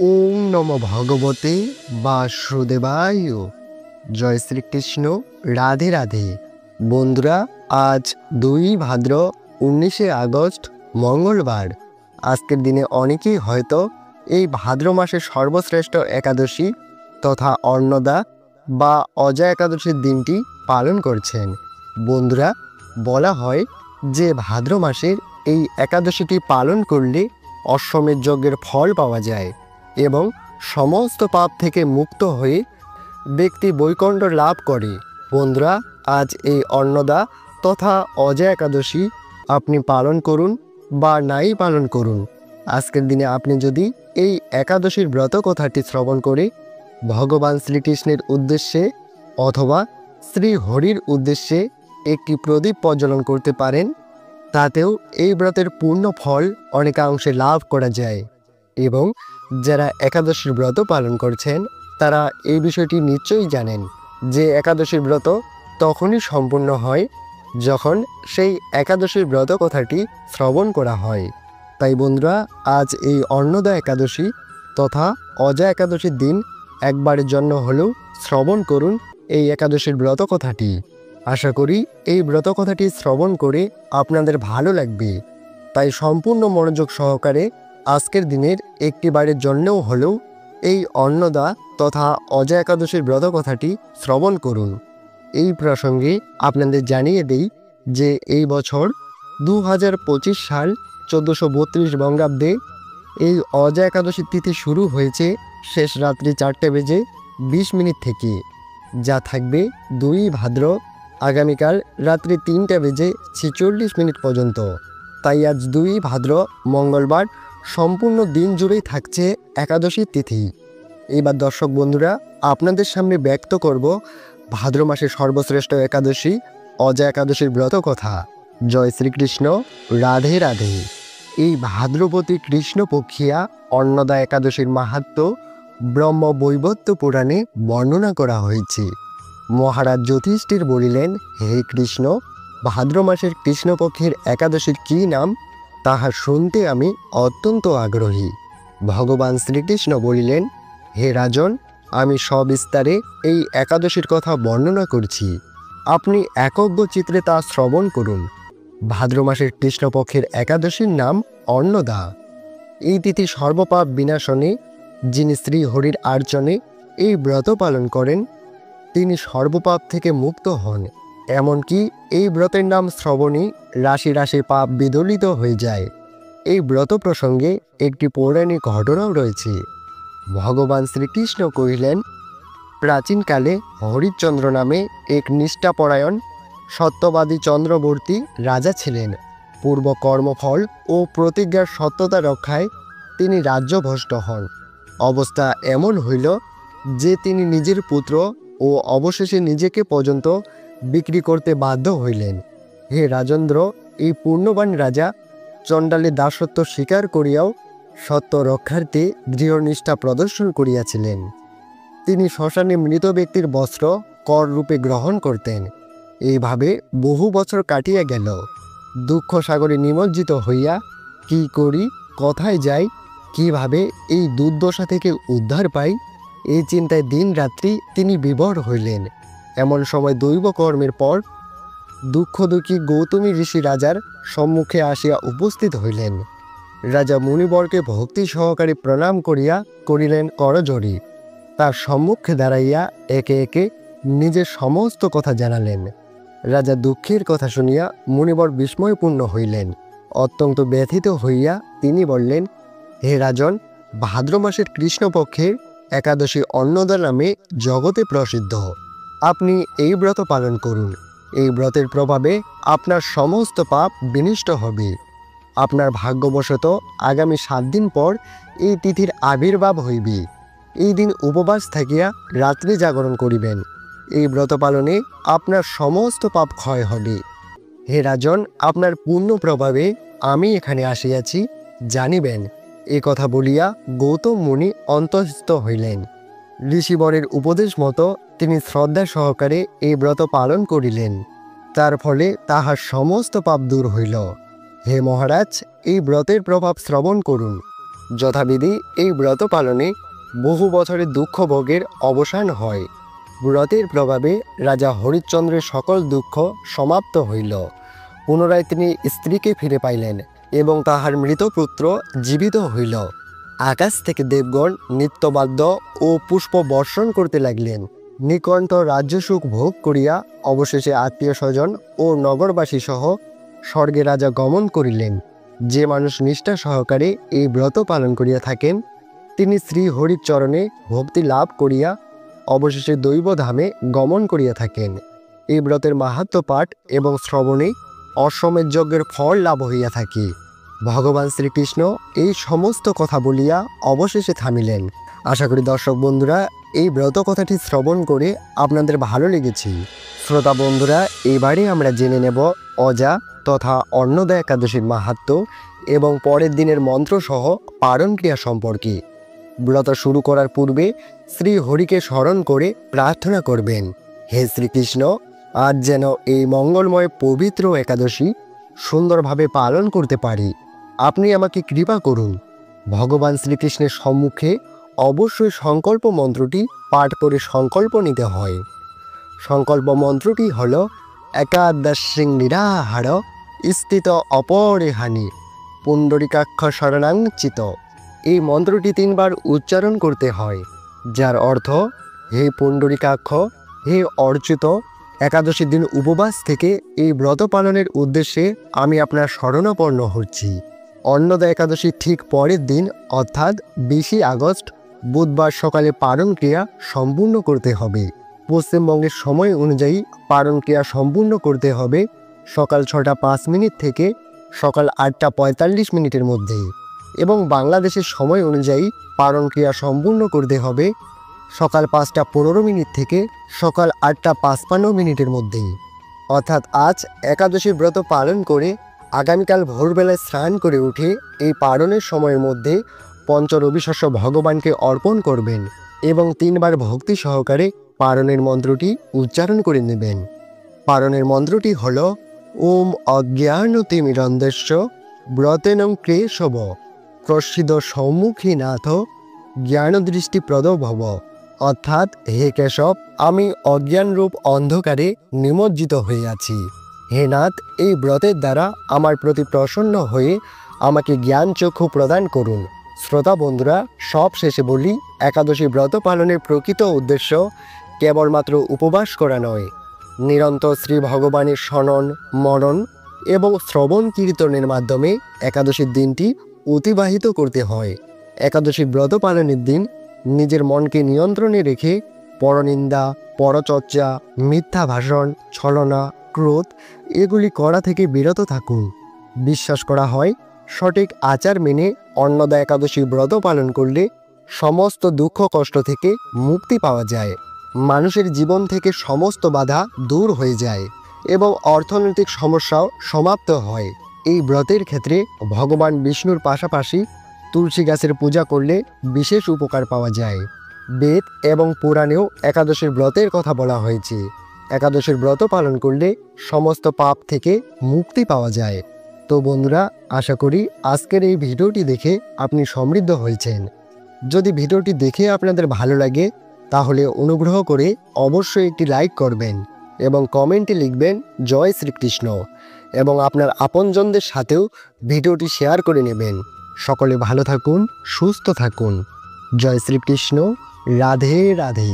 ওম নম ভগবতে বাসুদেবায়। জয় শ্রীকৃষ্ণ। রাধে রাধে। বন্ধুরা, আজ 2 ভাদ্র 19শে আগস্ট মঙ্গলবার। আজকের দিনে অনেকেই হয়তো এই ভাদ্র মাসের সর্বশ্রেষ্ঠ একাদশী তথা অন্নদা বা অজা একাদশীর দিনটি পালন করছেন। বন্ধুরা, বলা হয় যে ভাদ্র মাসের এই একাদশীটি পালন করলে অশ্বমেধ যজ্ঞের ফল পাওয়া যায় এবং সমস্ত পাপ থেকে মুক্ত হয়ে ব্যক্তি বৈকুণ্ঠ লাভ করে। বন্ধুরা, আজ এই অন্নদা তথা অজা একাদশী আপনি পালন করুন বা নাই পালন করুন, আজকের দিনে আপনি যদি এই একাদশীর ব্রত কথাটি শ্রবণ করে ভগবান শ্রীকৃষ্ণের উদ্দেশ্যে অথবা শ্রী হরির উদ্দেশ্যে একটি প্রদীপ প্রজ্বলন করতে পারেন, তাতেও এই ব্রতের পূর্ণ ফল অনেকাংশে লাভ করা যায়। এবং যারা একাদশীর ব্রত পালন করছেন তারা এই বিষয়টি নিশ্চয়ই জানেন যে একাদশীর ব্রত তখনই সম্পূর্ণ হয় যখন সেই একাদশীর ব্রত কথাটি শ্রবণ করা হয়। তাই বন্ধুরা, আজ এই অন্নদা একাদশী তথা অজা একাদশীর দিন একবারের জন্য হলেও শ্রবণ করুন এই একাদশীর ব্রত কথাটি। আশা করি এই ব্রত কথাটি শ্রবণ করে আপনাদের ভালো লাগবে। তাই সম্পূর্ণ মনোযোগ সহকারে আজকের দিনের একটি বারের জন্যও হলেও এই অন্নদা তথা অজা একাদশীর ব্রত কথাটি শ্রবণ করুন। এই প্রসঙ্গে আপনাদের জানিয়ে দেই যে এই বছর 2025 সাল 1432 বঙ্গাব্দে এই অজা একাদশীর তিথি শুরু হয়েছে শেষ রাত্রি 4:20 থেকে, যা থাকবে 2 ভাদ্র আগামীকাল রাত্রি 3:46 পর্যন্ত। তাই আজ 2 ভাদ্র মঙ্গলবার সম্পূর্ণ দিন জুড়েই থাকছে একাদশীর তিথি। এবার দর্শক বন্ধুরা, আপনাদের সামনে ব্যক্ত করব ভাদ্র মাসের সর্বশ্রেষ্ঠ একাদশী অজা একাদশীর ব্রত কথা। জয় শ্রীকৃষ্ণ। রাধে রাধে। এই ভাদ্রবতী কৃষ্ণপক্ষিয়া অন্নদা একাদশীর মাহাত্ম্য ব্রহ্ম বৈবর্ত পুরাণে বর্ণনা করা হয়েছে। মহারাজ যুধিষ্ঠির বলিলেন, হে কৃষ্ণ, ভাদ্র মাসের কৃষ্ণপক্ষের একাদশীর কী নাম তাহা শুনতে আমি অত্যন্ত আগ্রহী। ভগবান শ্রীকৃষ্ণ বলিলেন, হে রাজন, আমি সবিস্তারে এই একাদশীর কথা বর্ণনা করছি, আপনি একজ্ঞ চিত্রে তা শ্রবণ করুন। ভাদ্র মাসের কৃষ্ণপক্ষের একাদশীর নাম অন্নদা। এই তিথি সর্বপাপ বিনাশনে যিনি শ্রী হরির আর্চনে এই ব্রত পালন করেন তিনি সর্বপাপ থেকে মুক্ত হন। এমনকি এই ব্রতের নাম শ্রবণে রাশি রাশি পাপ বিদলিত হয়ে যায়। এই ব্রত প্রসঙ্গে একটি পৌরাণিক ঘটনাও রয়েছে। ভগবান শ্রীকৃষ্ণ কহিলেন, প্রাচীনকালে হরিশ্চন্দ্র নামে এক নিষ্ঠাপরায়ণ সত্যবাদী চন্দ্রবর্তী রাজা ছিলেন। পূর্ব কর্মফল ও প্রতিজ্ঞার সত্যতা রক্ষায় তিনি রাজ্যভ্রষ্ট হন। অবস্থা এমন হইল যে তিনি নিজের পুত্র ও অবশেষে নিজেকে পর্যন্ত বিক্রি করতে বাধ্য হইলেন। হে রাজেন্দ্র, এই পুণ্যবান রাজা চণ্ডালের দাসত্ব স্বীকার করিয়াও সত্য রক্ষার্থে দৃঢ়নিষ্ঠা প্রদর্শন করিয়াছিলেন। তিনি শ্মশানে মৃত ব্যক্তির বস্ত্র কর রূপে গ্রহণ করতেন। এইভাবে বহু বছর কাটিয়া গেল। দুঃখ সাগরে নিমজ্জিত হইয়া কি করি, কোথায় যাই, কিভাবে এই দুর্দশা থেকে উদ্ধার পাই, এই চিন্তায় দিন রাত্রি তিনি বিভোর হইলেন। এমন সময় দৈব কর্মের পর দুঃখী গৌতমী ঋষি রাজার সম্মুখে আসিয়া উপস্থিত হইলেন। রাজা মুনিবরকে ভক্তি সহকারে প্রণাম করিয়া করিলেন করজোড়ে। তার সম্মুখে দাঁড়াইয়া একে একে নিজের সমস্ত কথা জানালেন। রাজা দুঃখের কথা শুনিয়া মুনিবর বিস্ময়পূর্ণ হইলেন। অত্যন্ত ব্যথিত হইয়া তিনি বললেন, হে রাজন, ভাদ্র মাসের কৃষ্ণপক্ষের একাদশী অন্নদা নামে জগতে প্রসিদ্ধ। আপনি এই ব্রত পালন করুন। এই ব্রতের প্রভাবে আপনার সমস্ত পাপ বিনষ্ট হবে। আপনার ভাগ্যবশত আগামী 7 দিন পর এই তিথির আবির্ভাব হইবে। এই দিন উপবাস থাকিয়া রাত্রি জাগরণ করিবেন। এই ব্রত পালনে আপনার সমস্ত পাপ ক্ষয় হবে। হে রাজন, আপনার পূর্ণ প্রভাবে আমি এখানে আসিয়াছি, জানিবেন। এ কথা বলিয়া গৌতম মুনি অন্তঃস্থ হইলেন। ঋষিবরের উপদেশ মতো তিনি শ্রদ্ধা সহকারে এই ব্রত পালন করিলেন। তার ফলে তাহার সমস্ত পাপ দূর হইল। হে মহারাজ, এই ব্রতের প্রভাব শ্রবণ করুন। যথাবিধি এই ব্রত পালনে বহু বছরের দুঃখ ভোগের অবসান হয়। ব্রতের প্রভাবে রাজা হরিশ্চন্দ্রের সকল দুঃখ সমাপ্ত হইল। পুনরায় তিনি স্ত্রীকে ফিরে পাইলেন এবং তাহার মৃত পুত্র জীবিত হইল। আকাশ থেকে দেবগণ নিত্যবাদ্য ও পুষ্প বর্ষণ করতে লাগলেন। নিকণ্ঠ রাজ্যসুখ ভোগ করিয়া অবশেষে আত্মীয় স্বজন ও নগরবাসী সহ স্বর্গে রাজা গমন করিলেন। যে মানুষ নিষ্ঠা সহকারে এই ব্রত পালন করিয়া থাকেন, তিনি শ্রী হরির চরণে ভক্তি লাভ করিয়া অবশেষে দৈবধামে গমন করিয়া থাকেন। এই ব্রতের মাহাত্ম্য পাঠ এবং শ্রবণে অশ্বমেধ যজ্ঞের ফল লাভ হইয়া থাকে। ভগবান শ্রীকৃষ্ণ এই সমস্ত কথা বলিয়া অবশেষে থামিলেন। আশা করি দর্শক বন্ধুরা এই ব্রত কথাটি শ্রবণ করে আপনাদের ভালো লেগেছে। শ্রোতা বন্ধুরা, এবারে আমরা জেনে নেব অজা তথা অন্নদা একাদশীর মাহাত্ম্য এবং পরের দিনের মন্ত্রসহ পারণ ক্রিয়া সম্পর্কে। ব্রত শুরু করার পূর্বে শ্রী হরিকে স্মরণ করে প্রার্থনা করবেন, হে শ্রীকৃষ্ণ, আজ যেন এই মঙ্গলময় পবিত্র একাদশী সুন্দরভাবে পালন করতে পারি। আপনি আমাকে কৃপা করুন। ভগবান শ্রীকৃষ্ণের সম্মুখে অবশ্যই সংকল্প মন্ত্রটি পাঠ করে সংকল্প নিতে হয়। সংকল্প মন্ত্রটি হল একাদশী নিরাহার স্থিত অপরিহানি পুণ্ডরিকাক্ষ শরণাঞ্চিত। এই মন্ত্রটি 3 বার উচ্চারণ করতে হয়, যার অর্থ, হে পুণ্ডরিকাক্ষ, হে অর্চিত, একাদশী দিন উপবাস থেকে এই ব্রত পালনের উদ্দেশ্যে আমি আপনার শরণাপন্ন হচ্ছি। অন্নদা একাদশীর ঠিক পরের দিন অর্থাৎ 20 আগস্ট বুধবার সকালে পারণ ক্রিয়া সম্পূর্ণ করতে হবে। পশ্চিমবঙ্গের সময় অনুযায়ী পারণ ক্রিয়া সম্পূর্ণ করতে হবে সকাল 6টা 5 মিনিট থেকে সকাল 8টা 45 মিনিটের মধ্যে, এবং বাংলাদেশের সময় অনুযায়ী পারণ ক্রিয়া সম্পূর্ণ করতে হবে সকাল 5টা 15 মিনিট থেকে সকাল 8টা 55 মিনিটের মধ্যে। অর্থাৎ আজ একাদশী ব্রত পালন করে আগামীকাল ভোরবেলায় স্নান করে উঠে এই পারণের সময়ের মধ্যে পঞ্চরবিশস্য ভগবানকে অর্পণ করবেন এবং 3 বার ভক্তি সহকারে পারণের মন্ত্রটি উচ্চারণ করে নেবেন। পারণের মন্ত্রটি হল ওম অজ্ঞানতিমিরন্ধস্য ব্রতেনং ক্লেশব প্রসিদ সম্মুখী নাথ জ্ঞানদৃষ্টিপ্রদ ভব। অর্থাৎ, হে কেশব, আমি অজ্ঞানরূপ অন্ধকারে নিমজ্জিত হয়ে আছি। হে নাথ, এই ব্রতের দ্বারা আমার প্রতি প্রসন্ন হয়ে আমাকে জ্ঞান চক্ষু প্রদান করুন। শ্রোতা বন্ধুরা, সব শেষে বলি, একাদশী ব্রত পালনের প্রকৃত উদ্দেশ্য কেবলমাত্র উপবাস করা নয়, নিরন্তর শ্রী ভগবানের শনন মনন এবং শ্রবণ কীর্তনের মাধ্যমে একাদশীর দিনটি অতিবাহিত করতে হয়। একাদশী ব্রত পালনের দিন নিজের মনকে নিয়ন্ত্রণে রেখে পরনিন্দা, পরচর্চা, মিথ্যা ভাষণ, ছলনা, ক্রোধ এগুলি করা থেকে বিরত থাকুন। বিশ্বাস করা হয়, সঠিক আচার মেনে অন্নদা একাদশী ব্রত পালন করলে সমস্ত দুঃখ কষ্ট থেকে মুক্তি পাওয়া যায়, মানুষের জীবন থেকে সমস্ত বাধা দূর হয়ে যায় এবং অর্থনৈতিক সমস্যাও সমাপ্ত হয়। এই ব্রতের ক্ষেত্রে ভগবান বিষ্ণুর পাশাপাশি তুলসী গাছের পূজা করলে বিশেষ উপকার পাওয়া যায়। বেদ এবং পুরাণেও একাদশীর ব্রতের কথা বলা হয়েছে। একাদশীর ব্রত পালন করলে সমস্ত পাপ থেকে মুক্তি পাওয়া যায়। তো বন্ধুরা, আশা করি আজকের এই ভিডিওটি দেখে আপনি সমৃদ্ধ হয়েছেন। যদি ভিডিওটি দেখে আপনাদের ভালো লাগে তাহলে অনুগ্রহ করে অবশ্যই একটি লাইক করবেন এবং কমেন্টে লিখবেন জয় শ্রীকৃষ্ণ, এবং আপনার আপনজনদের সাথেও ভিডিওটি শেয়ার করে নেবেন। সকলে ভালো থাকুন, সুস্থ থাকুন। জয় শ্রীকৃষ্ণ। রাধে রাধে।